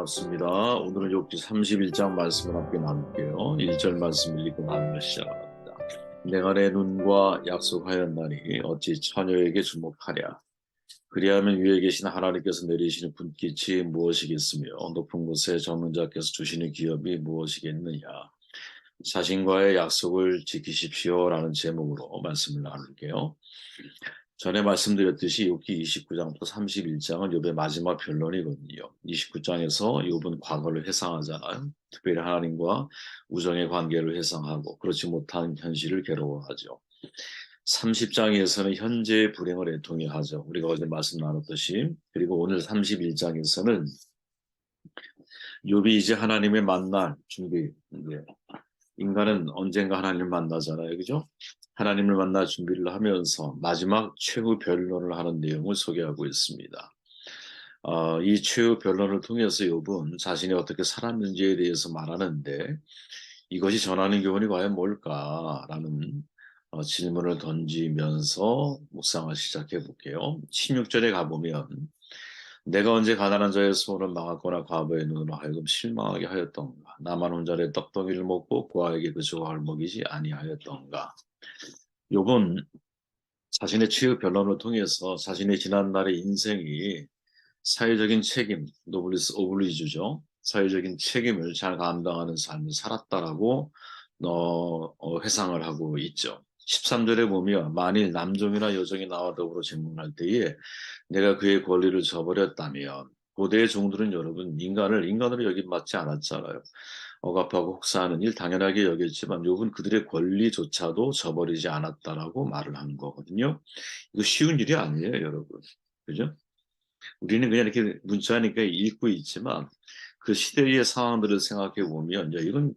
반갑습니다. 오늘은 욥기 31장 말씀을 함께 나눌게요. 1절 말씀 읽고 나누며 시작합니다. 내가 내 눈과 약속하였나니 어찌 처녀에게 주목하랴. 그리하면 위에 계신 하나님께서 내리시는 분깃이 무엇이겠으며 높은 곳에 적는 자께서 주시는 기업이 무엇이겠느냐. 자신과의 약속을 지키십시오라는 제목으로 말씀을 나눌게요. 전에 말씀드렸듯이 욥기 29장부터 31장은 욥의 마지막 변론이거든요. 29장에서 욥은 과거를 회상하잖아요. 특별히 하나님과 우정의 관계를 회상하고 그렇지 못한 현실을 괴로워하죠. 30장에서는 현재의 불행을 애통해하죠. 우리가 어제 말씀 나눴듯이. 그리고 오늘 31장에서는 욥이 이제 하나님의 만날 준비, 인간은 언젠가 하나님을 만나잖아요. 그죠? 하나님을 만날 준비를 하면서 마지막 최후 변론을 하는 내용을 소개하고 있습니다. 이 최후 변론을 통해서 욥은 자신이 어떻게 살았는지에 대해서 말하는데 이것이 전하는 교훈이 과연 뭘까라는 질문을 던지면서 묵상을 시작해 볼게요. 16절에 가보면 내가 언제 가난한 자의 소원을 막았거나 과부의 눈으로 하여금 실망하게 하였던가. 나만 혼자 내 떡덩이를 먹고 고아에게 그 조각을 먹이지 아니하였던가. 욥은 자신의 치유 변론을 통해서 자신의 지난날의 인생이 사회적인 책임, 노블리스 오블리주죠. 사회적인 책임을 잘 감당하는 삶을 살았다라고 회상을 하고 있죠. 13절에 보면 만일 남종이나 여종이 나와 더불어 질문할 때에 내가 그의 권리를 저버렸다면 고대의 종들은 여러분 인간을 인간으로 여김받지 않았잖아요. 억압하고 혹사하는 일 당연하게 여겼지만 욥은 그들의 권리조차도 저버리지 않았다라고 말을 하는 거거든요. 이거 쉬운 일이 아니에요, 여러분. 그죠? 우리는 그냥 이렇게 문자니까 읽고 있지만 그 시대의 상황들을 생각해 보면 야 이건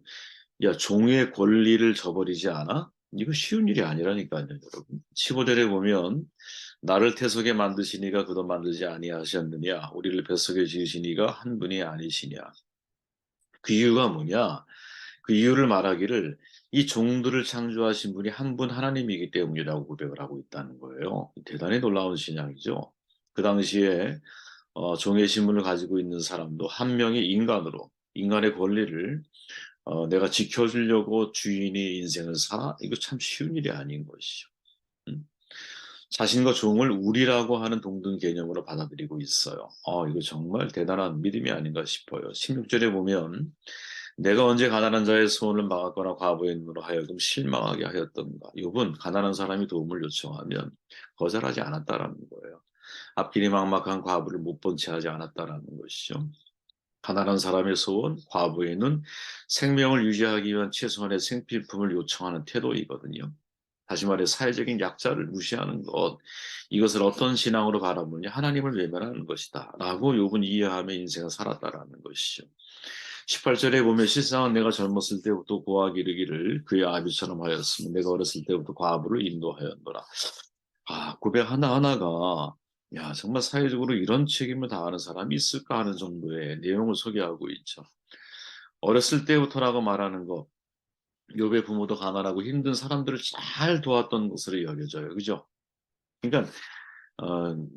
야 종의 권리를 저버리지 않아? 이거 쉬운 일이 아니라니까요, 여러분. 15절에 보면 나를 태속에 만드시니가 그도 만들지 아니하셨느냐 우리를 뱃속에 지으시니가 한 분이 아니시냐. 그 이유가 뭐냐? 그 이유를 말하기를 이 종들을 창조하신 분이 한 분 하나님이기 때문이라고 고백을 하고 있다는 거예요. 대단히 놀라운 신앙이죠. 그 당시에 종의 신분을 가지고 있는 사람도 한 명의 인간으로 인간의 권리를 내가 지켜주려고 주인이 인생을 살아? 이거 참 쉬운 일이 아닌 것이죠. 음. 자신과 종을 우리라고 하는 동등 개념으로 받아들이고 있어요. 이거 정말 대단한 믿음이 아닌가 싶어요. 16절에 보면 내가 언제 가난한 자의 소원을 막았거나 과부의 눈으로 하여금 실망하게 하였던가. 욥은 가난한 사람이 도움을 요청하면 거절하지 않았다라는 거예요. 앞길이 막막한 과부를 못 본 채 하지 않았다라는 것이죠. 가난한 사람의 소원, 과부의 눈, 생명을 유지하기 위한 최소한의 생필품을 요청하는 태도이거든요. 다시 말해 사회적인 약자를 무시하는 것, 이것을 어떤 신앙으로 바라보냐 하나님을 외면하는 것이다 라고 욥은 이해하며 인생을 살았다라는 것이죠. 18절에 보면 실상은 내가 젊었을 때부터 고아 기르기를 그의 아비처럼 하였으며 내가 어렸을 때부터 과부를 인도하였노라. 고백 하나하나가 야 정말 사회적으로 이런 책임을 다하는 사람이 있을까 하는 정도의 내용을 소개하고 있죠. 어렸을 때부터라고 말하는 것, 욥의 부모도 가난하고 힘든 사람들을 잘 도왔던 것으로 여겨져요. 그죠? 그러니까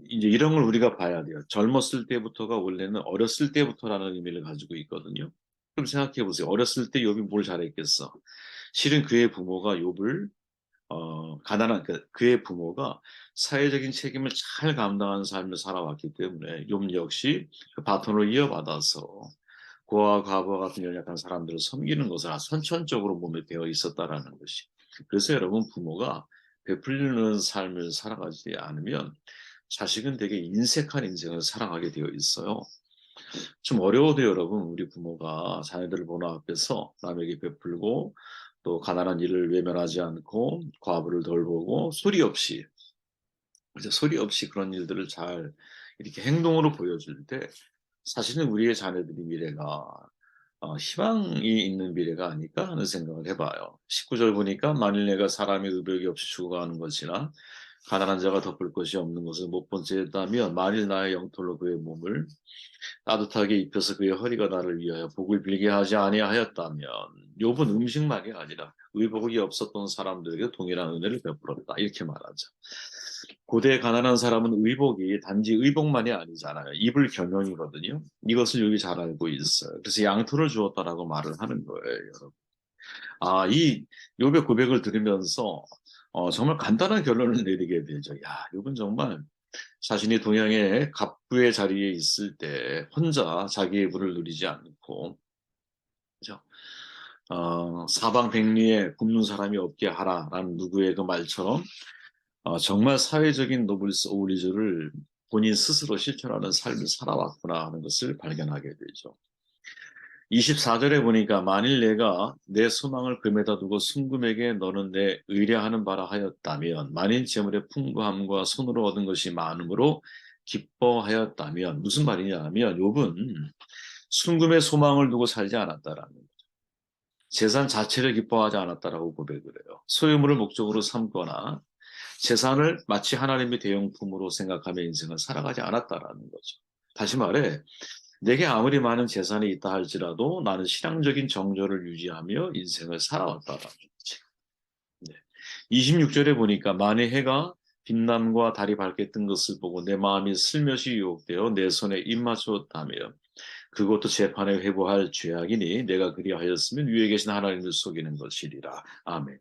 이제 이런 걸 우리가 봐야 돼요. 젊었을 때부터가 원래는 어렸을 때부터라는 의미를 가지고 있거든요. 그럼 생각해 보세요. 어렸을 때 욥이 뭘 잘했겠어? 실은 그의 부모가 욥을 가난한 그의 부모가 사회적인 책임을 잘 감당하는 삶을 살아왔기 때문에 욥 역시 그 바톤을 이어받아서 고아 과부와 같은 연약한 사람들을 섬기는 것을 선천적으로 몸에 배어 있었다라는 것이. 그래서 여러분 부모가 베풀리는 삶을 살아가지 않으면 자식은 되게 인색한 인생을 살아가게 되어 있어요. 좀 어려워도 여러분 우리 부모가 자녀들을 보는 앞에서 남에게 베풀고 또 가난한 일을 외면하지 않고 과부를 돌보고 소리 없이 이제 소리 없이 그런 일들을 잘 이렇게 행동으로 보여줄 때 사실은 우리의 자녀들이 미래가 희망이 있는 미래가 아닐까 하는 생각을 해봐요. 19절 보니까 만일 내가 사람이 의복이 없이 죽어가는 것이나 가난한 자가 덮을 것이 없는 것을 못 본 채 했다면 만일 나의 영털로 그의 몸을 따뜻하게 입혀서 그의 허리가 나를 위하여 복을 빌게 하지 아니하였다면 욥은 음식만이 아니라 의복이 없었던 사람들에게 동일한 은혜를 베풀었다 이렇게 말하죠. 고대 가난한 사람은 의복이 단지 의복만이 아니잖아요. 입을 겸용이거든요. 이것을 여기 잘 알고 있어요. 그래서 양토를 주었다라고 말을 하는 거예요, 여러분. 이 욥의 고백을 들으면서 정말 간단한 결론을 내리게 되죠. 야, 욥은 정말 자신이 동양의 갑부의 자리에 있을 때 혼자 자기의 부를 누리지 않고, 그죠? 사방 백리에 굶는 사람이 없게 하라라는 누구의 그 말처럼 정말 사회적인 노블스 오리주를 본인 스스로 실천하는 삶을 살아왔구나 하는 것을 발견하게 되죠. 24절에 보니까 만일 내가 내 소망을 금에다 두고 순금에게 너는 내 의뢰하는 바라 하였다면 만일 재물의 풍부함과 손으로 얻은 것이 많음으로 기뻐하였다면 무슨 말이냐 하면 욥은 순금의 소망을 두고 살지 않았다라는 거예요. 재산 자체를 기뻐하지 않았다라고 고백을 해요. 소유물을 목적으로 삼거나 재산을 마치 하나님의 대용품으로 생각하며 인생을 살아가지 않았다라는 거죠. 다시 말해 내게 아무리 많은 재산이 있다 할지라도 나는 신앙적인 정조를 유지하며 인생을 살아왔다라는 거지. 네. 26절에 보니까 만일 해가 빛남과 달이 밝게 뜬 것을 보고 내 마음이 슬며시 유혹되어 내 손에 입맞추었다며 그것도 재판에 회부할 죄악이니 내가 그리하였으면 위에 계신 하나님을 속이는 것이리라. 아멘.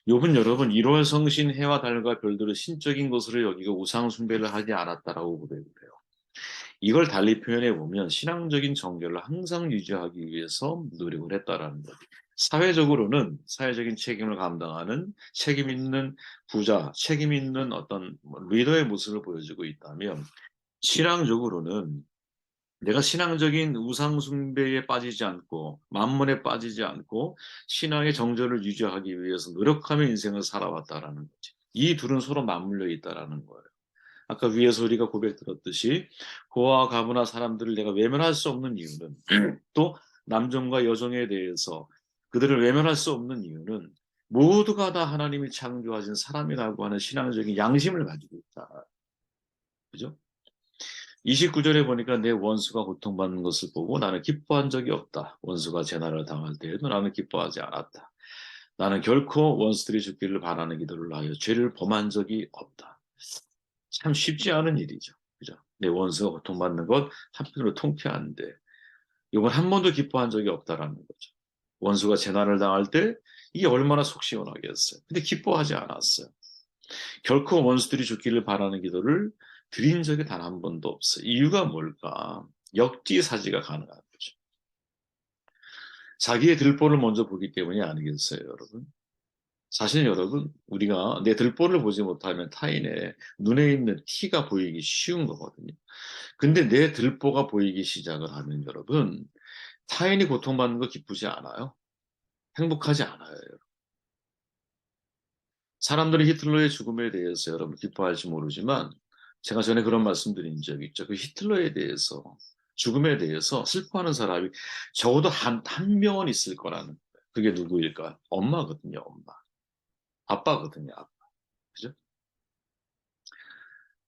욥은 여러분 1월 성신 해와 달과 별들을 신적인 것으로 여기고 우상 숭배를 하지 않았다라고 고백을 해요. 이걸 달리 표현해 보면 신앙적인 정결을 항상 유지하기 위해서 노력을 했다라는 거죠. 사회적으로는 사회적인 책임을 감당하는 책임 있는 부자, 책임 있는 어떤 리더의 모습을 보여주고 있다면 신앙적으로는 내가 신앙적인 우상 숭배에 빠지지 않고 만문에 빠지지 않고 신앙의 정절을 유지하기 위해서 노력하며 인생을 살아왔다라는 거지. 이 둘은 서로 맞물려 있다라는 거예요. 아까 위에서 우리가 고백 들었듯이 고아와 가부나 사람들을 내가 외면할 수 없는 이유는 또 남종과 여종에 대해서 그들을 외면할 수 없는 이유는 모두가 다 하나님이 창조하신 사람이라고 하는 신앙적인 양심을 가지고 있다. 그죠? 29절에 보니까 내 원수가 고통받는 것을 보고 나는 기뻐한 적이 없다. 원수가 재난을 당할 때에도 나는 기뻐하지 않았다. 나는 결코 원수들이 죽기를 바라는 기도를 하여 죄를 범한 적이 없다. 참 쉽지 않은 일이죠. 그죠? 내 원수가 고통받는 것 한편으로 통쾌한데 이건 한 번도 기뻐한 적이 없다라는 거죠. 원수가 재난을 당할 때 이게 얼마나 속 시원하겠어요. 근데 기뻐하지 않았어요. 결코 원수들이 죽기를 바라는 기도를 드린 적이 단 한 번도 없어요. 이유가 뭘까? 역지사지가 가능한 거죠. 자기의 들보를 먼저 보기 때문이 아니겠어요, 여러분? 사실 여러분, 우리가 내 들보를 보지 못하면 타인의 눈에 있는 티가 보이기 쉬운 거거든요. 근데 내 들보가 보이기 시작을 하면 여러분, 타인이 고통받는 거 기쁘지 않아요. 행복하지 않아요. 여러분. 사람들이 히틀러의 죽음에 대해서 여러분 기뻐할지 모르지만 제가 전에 그런 말씀드린 적이 있죠. 그 히틀러에 대해서 죽음에 대해서 슬퍼하는 사람이 적어도 한 명은 있을 거라는 거예요. 그게 누구일까? 엄마거든요, 엄마. 아빠거든요, 아빠. 그죠?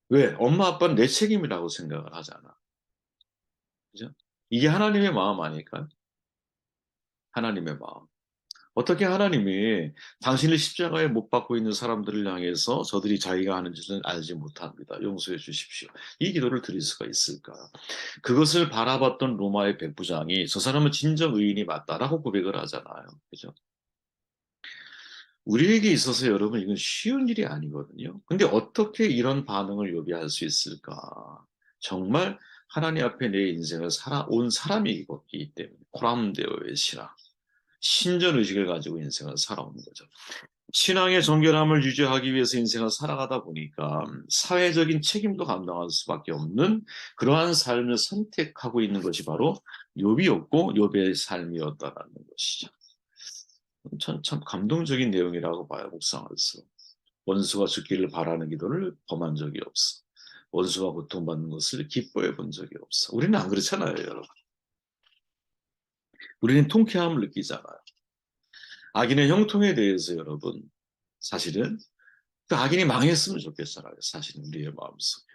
왜? 엄마, 아빠는 내 책임이라고 생각을 하잖아. 그죠? 이게 하나님의 마음 아닐까요? 하나님의 마음. 어떻게 하나님이 당신을 십자가에 못 박고 있는 사람들을 향해서 저들이 자기가 하는 짓을 알지 못합니다. 용서해 주십시오. 이 기도를 드릴 수가 있을까? 그것을 바라봤던 로마의 백부장이 저 사람은 진정 의인이 맞다라고 고백을 하잖아요. 그죠? 우리에게 있어서 여러분 이건 쉬운 일이 아니거든요. 근데 어떻게 이런 반응을 요비할 수 있을까? 정말 하나님 앞에 내 인생을 살아온 사람이기 때문에 코람데오의 신앙, 신전의식을 가지고 인생을 살아오는 거죠. 신앙의 정결함을 유지하기 위해서 인생을 살아가다 보니까 사회적인 책임도 감당할 수밖에 없는 그러한 삶을 선택하고 있는 것이 바로 욥이었고 욥의 삶이었다라는 것이죠. 참 감동적인 내용이라고 봐요, 묵상할수록. 원수가 죽기를 바라는 기도를 범한 적이 없어. 원수가 고통받는 것을 기뻐해 본 적이 없어. 우리는 안 그렇잖아요, 여러분. 우리는 통쾌함을 느끼잖아요. 악인의 형통에 대해서 여러분, 사실은 그 악인이 망했으면 좋겠잖아요. 사실은 우리의 마음속에.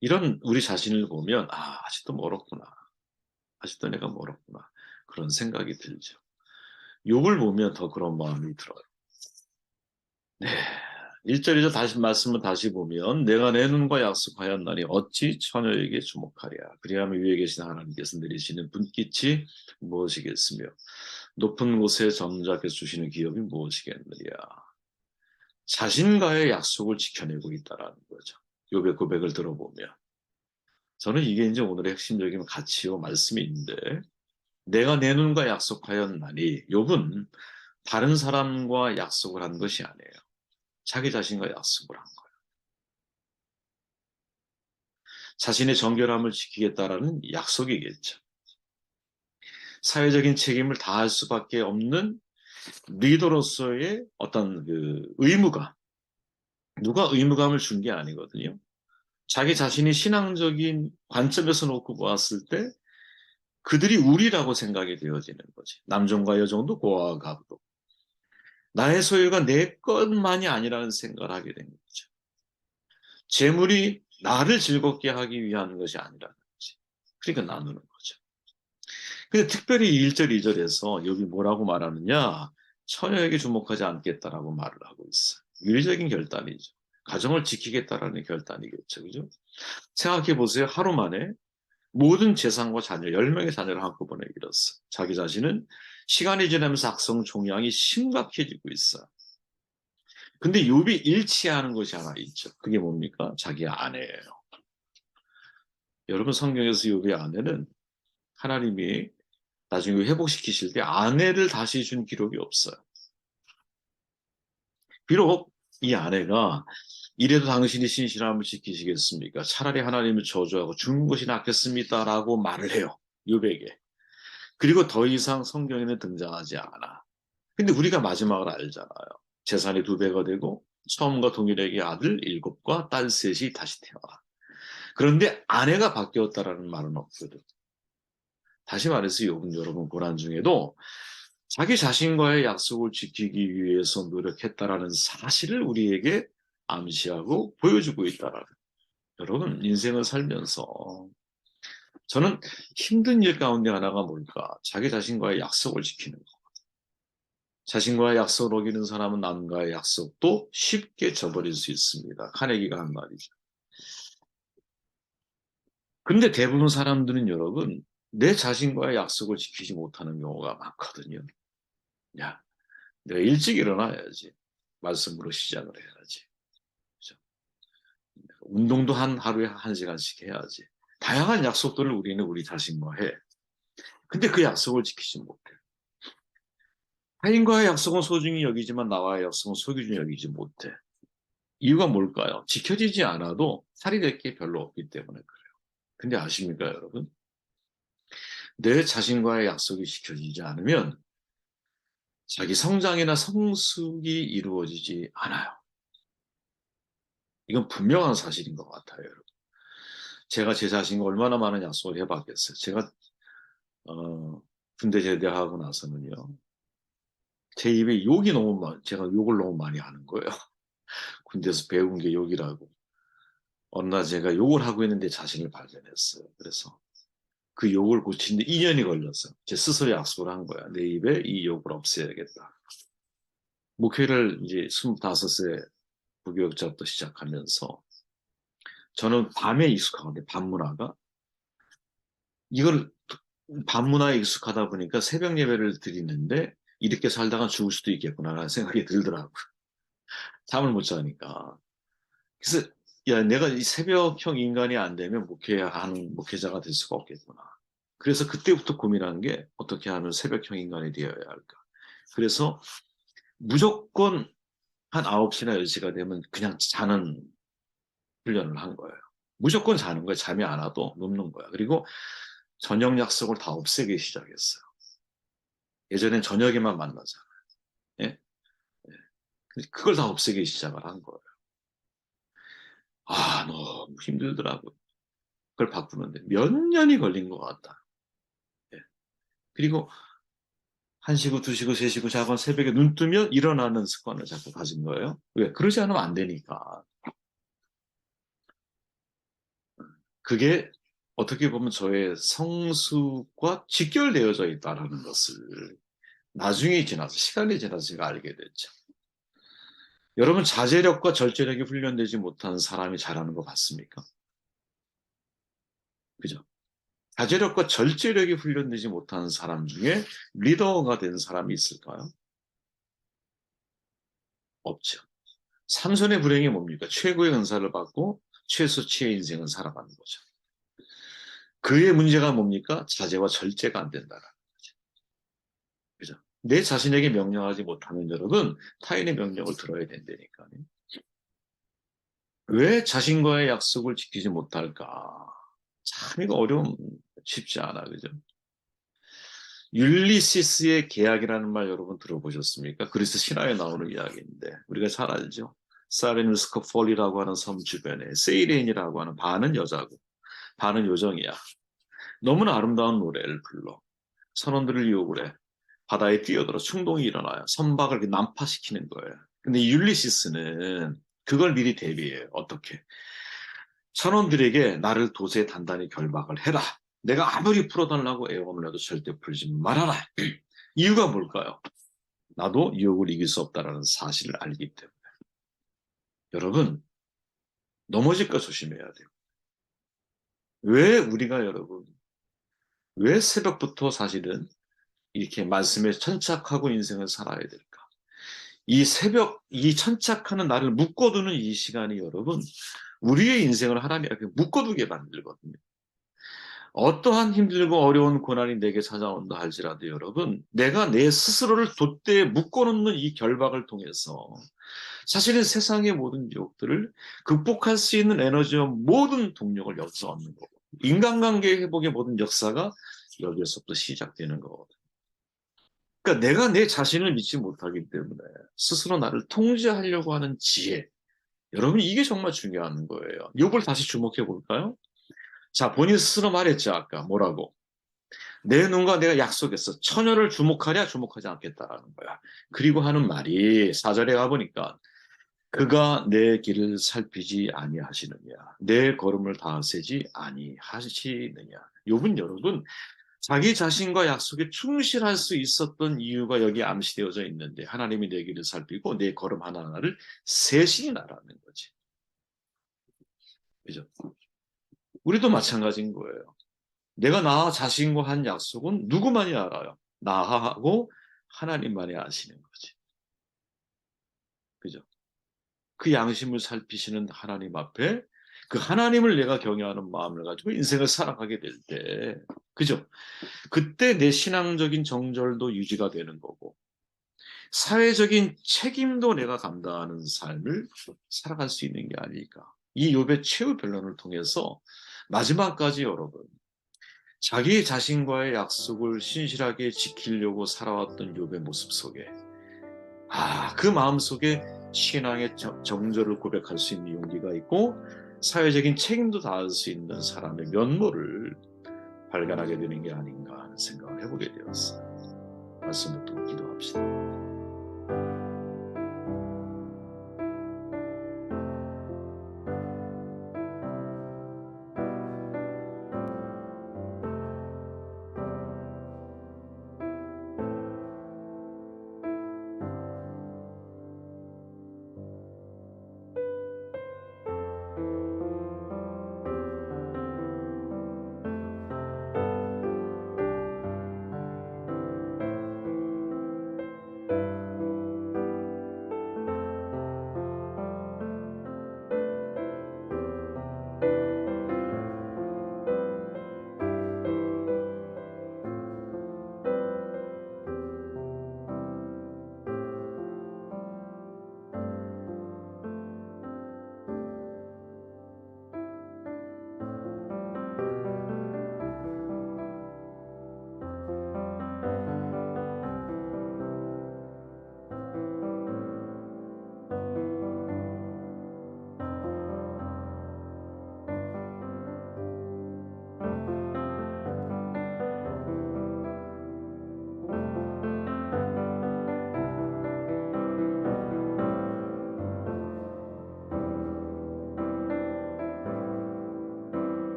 이런 우리 자신을 보면, 아직도 멀었구나. 아직도 내가 멀었구나. 그런 생각이 들죠. 욥을 보면 더 그런 마음이 들어요. 네. 1절이죠. 다시 말씀을 다시 보면 내가 내 눈과 약속하였나니 어찌 처녀에게 주목하랴. 그리하면 위에 계신 하나님께서 내리시는 분깃이 무엇이겠으며 높은 곳에 점잡혀 주시는 기업이 무엇이겠느냐. 자신과의 약속을 지켜내고 있다라는 거죠. 욥의 고백을 들어보면 저는 이게 이제 오늘의 핵심적인 가치요 말씀이 있는데 내가 내 눈과 약속하였나니 욥은 다른 사람과 약속을 한 것이 아니에요. 자기 자신과 약속을 한 거예요. 자신의 정결함을 지키겠다라는 약속이겠죠. 사회적인 책임을 다할 수밖에 없는 리더로서의 어떤 그 의무감, 누가 의무감을 준 게 아니거든요. 자기 자신이 신앙적인 관점에서 놓고 보았을 때 그들이 우리라고 생각이 되어지는 거지. 남종과 여종도 고아와 가부도. 나의 소유가 내 것만이 아니라는 생각을 하게 된 거죠. 재물이 나를 즐겁게 하기 위한 것이 아니라는 거지. 그러니까 나누는 거죠. 근데 특별히 1절, 2절에서 여기 뭐라고 말하느냐? 처녀에게 주목하지 않겠다라고 말을 하고 있어요. 윤리적인 결단이죠. 가정을 지키겠다라는 결단이겠죠. 그죠? 생각해 보세요. 하루 만에 모든 재산과 자녀, 10명의 자녀를 한꺼번에 잃었어. 자기 자신은 시간이 지나면서 악성 종양이 심각해지고 있어. 근데 욥이 일치하는 것이 하나 있죠. 그게 뭡니까? 자기 아내예요. 여러분 성경에서 욥의 아내는 하나님이 나중에 회복시키실 때 아내를 다시 준 기록이 없어요. 비록 이 아내가 이래도 당신이 신실함을 지키시겠습니까? 차라리 하나님을 저주하고 죽는 것이 낫겠습니다라고 말을 해요. 욥에게. 그리고 더 이상 성경에는 등장하지 않아. 근데 우리가 마지막을 알잖아요. 재산이 2배가 되고 처음과 동일하게 아들 7과 딸 3이 다시 태어나. 그런데 아내가 바뀌었다라는 말은 없거든. 다시 말해서 욥은 여러분 고난 중에도 자기 자신과의 약속을 지키기 위해서 노력했다라는 사실을 우리에게 암시하고 보여주고 있다라는. 여러분 인생을 살면서 저는 힘든 일 가운데 하나가 뭘까? 자기 자신과의 약속을 지키는 거. 자신과의 약속을 어기는 사람은 남과의 약속도 쉽게 저버릴 수 있습니다. 카네기가 한 말이죠. 근데 대부분 사람들은 여러분 내 자신과의 약속을 지키지 못하는 경우가 많거든요. 야, 내가 일찍 일어나야지. 말씀으로 시작을 해야지. 그죠? 운동도 하루에 1시간씩 해야지. 다양한 약속들을 우리는 우리 자신과 해. 근데 그 약속을 지키지 못해. 타인과의 약속은 소중히 여기지만 나와의 약속은 소중히 여기지 못해. 이유가 뭘까요? 지켜지지 않아도 살이 될 게 별로 없기 때문에 그래요. 근데 아십니까, 여러분? 내 자신과의 약속이 지켜지지 않으면 자기 성장이나 성숙이 이루어지지 않아요. 이건 분명한 사실인 것 같아요, 여러분. 제가 제 자신과 얼마나 많은 약속을 해봤겠어요. 제가 군대 제대하고 나서는요. 제 입에 욕이 너무 제가 욕을 너무 많이 하는 거예요. 군대에서 배운 게 욕이라고. 어느 날 제가 욕을 하고 있는데 자신을 발견했어요. 그래서 그 욕을 고치는데 2년이 걸렸어요. 제 스스로 약속을 한 거야. 내 입에 이 욕을 없애야겠다. 목회를 이제 25세 부교육자부터 시작하면서 저는 밤에 익숙하거든요. 밤문화가. 이걸 밤문화에 익숙하다 보니까 새벽 예배를 드리는데 이렇게 살다가 죽을 수도 있겠구나라는 생각이 들더라고요. 잠을 못 자니까. 그래서 야, 내가 이 새벽형 인간이 안 되면 목회하는 목회자가 될 수가 없겠구나. 그래서 그때부터 고민하는 게 어떻게 하면 새벽형 인간이 되어야 할까. 그래서 무조건 한 9시나 10시가 되면 그냥 자는 훈련을 한 거예요. 무조건 자는 거예요. 잠이 안 와도 눕는 거야. 그리고 저녁 약속을 다 없애기 시작했어요. 예전엔 저녁에만 만나잖아요. 예? 예. 그걸 다 없애기 시작을 한 거예요. 아, 너무 힘들더라고요. 그걸 바꾸는데 몇 년이 걸린 것 같다. 예. 그리고 1시고 2시고 3시고 자고 새벽에 눈 뜨면 일어나는 습관을 자꾸 가진 거예요. 왜? 그러지 않으면 안 되니까. 그게 어떻게 보면 저의 성숙과 직결되어져 있다는 것을 나중에 지나서, 시간이 지나서 제가 알게 됐죠. 여러분, 자제력과 절제력이 훈련되지 못한 사람이 잘하는 거 같습니까? 그죠? 자제력과 절제력이 훈련되지 못한 사람 중에 리더가 된 사람이 있을까요? 없죠. 삼손의 불행이 뭡니까? 최고의 은사를 받고 최소치의 인생을 살아가는 거죠. 그의 문제가 뭡니까? 자제와 절제가 안 된다라는 거죠. 그죠? 내 자신에게 명령하지 못하면 여러분, 타인의 명령을 들어야 된다니까요. 왜 자신과의 약속을 지키지 못할까? 참 이거 어려움 쉽지 않아, 그죠? 율리시스의 계약이라는 말 여러분 들어보셨습니까? 그리스 신화에 나오는 이야기인데 우리가 잘 알죠. 사르누스코폴리라고 하는 섬 주변에 세이렌이라고 하는 반은 여자고 반은 요정이야. 너무나 아름다운 노래를 불러. 선원들을 유혹을 해. 바다에 뛰어들어 충동이 일어나요. 선박을 이렇게 난파시키는 거예요. 근데 율리시스는 그걸 미리 대비해요. 어떻게? 선원들에게 나를 도저히 단단히 결박을 해라. 내가 아무리 풀어달라고 애원을 해도 절대 풀지 말아라. 이유가 뭘까요? 나도 유혹을 이길 수 없다는 사실을 알기 때문에. 여러분, 넘어질까 조심해야 돼요. 왜 우리가 여러분, 왜 새벽부터 사실은 이렇게 말씀에 천착하고 인생을 살아야 될까? 이 새벽, 이 천착하는 나를 묶어두는 이 시간이 여러분, 우리의 인생을 하나님 앞에 묶어두게 만들거든요. 어떠한 힘들고 어려운 고난이 내게 찾아온다 할지라도 여러분, 내가 내 스스로를 돛대에 묶어놓는 이 결박을 통해서 사실은 세상의 모든 유혹들을 극복할 수 있는 에너지와 모든 동력을 여기서 얻는 거고, 인간관계 회복의 모든 역사가 여기에서부터 시작되는 거거든요. 그러니까 내가 내 자신을 믿지 못하기 때문에 스스로 나를 통제하려고 하는 지혜, 여러분 이게 정말 중요한 거예요. 이걸 다시 주목해 볼까요? 자, 본인 스스로 말했죠. 아까 뭐라고? 내 눈과 내가 약속했어. 처녀를 주목하랴 주목하지 않겠다라는 거야. 그리고 하는 말이 4절에 가보니까 그가 내 길을 살피지 아니하시느냐, 내 걸음을 다 세지 아니하시느냐. 요분 여러분, 자기 자신과 약속에 충실할 수 있었던 이유가 여기 암시되어져 있는데 하나님이 내 길을 살피고 내 걸음 하나하나를 세시나라는 거지. 그죠? 우리도 마찬가지인 거예요. 내가 나 자신과 한 약속은 누구만이 알아요? 나하고 하나님만이 아시는 거지. 그죠? 그 양심을 살피시는 하나님 앞에 그 하나님을 내가 경외하는 마음을 가지고 인생을 살아가게 될 때, 그죠? 그때 내 신앙적인 정절도 유지가 되는 거고, 사회적인 책임도 내가 감당하는 삶을 살아갈 수 있는 게 아닐까. 이 욥의 최후 변론을 통해서 마지막까지 여러분, 자기 자신과의 약속을 신실하게 지키려고 살아왔던 욥의 모습 속에 그 마음 속에 신앙의 정절을 고백할 수 있는 용기가 있고 사회적인 책임도 다할 수 있는 사람의 면모를 발견하게 되는 게 아닌가 하는 생각을 해보게 되었어요. 말씀 듣고 기도합시다.